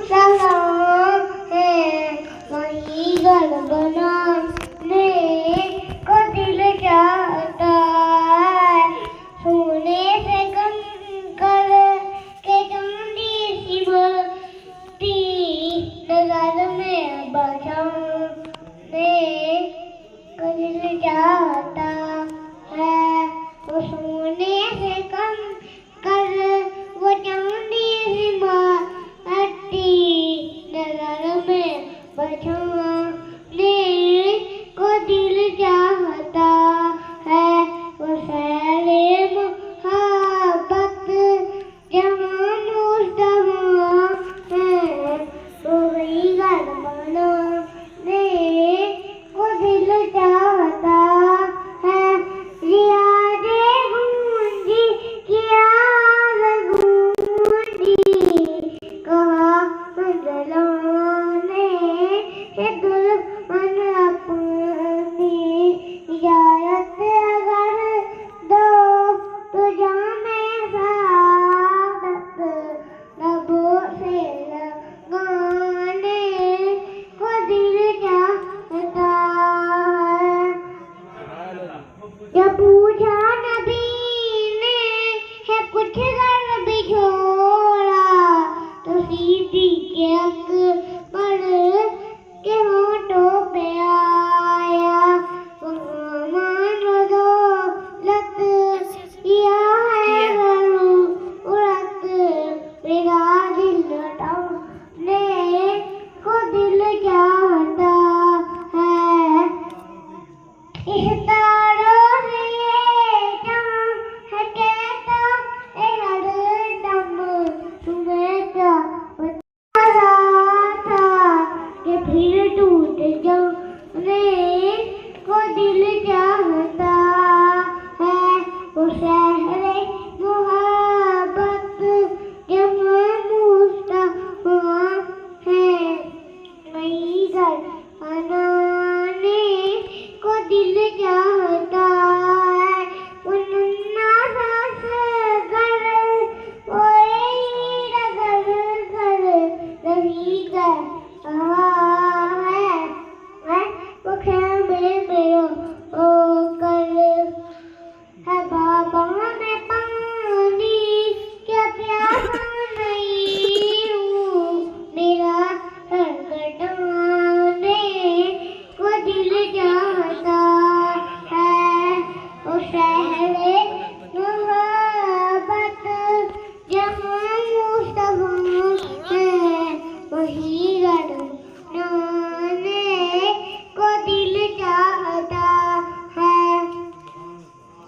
सलाम है वही घर बनाने को दिल चाहता है सोने से कम कर के चांदी सी मोती नजर में बचाने को दिल चाहता है वो सोने से कम कर वो चांदी सी मोती नजर में बचाने को दिल चाहता है वो शहरे मोहब्बत जहाँ मुस्तफा है वो वही घर बनाने को दिल चाहता है रियाज़े गूंजी किया गूंजी कहा मंजलाने से दुल्हन अपनी इजाजत अगर दो तो जाने सादत लबों से लगाने को दिल चाहता है जब पूछा नबी ने है कुछ घर भी छोड़ा तो सीधी के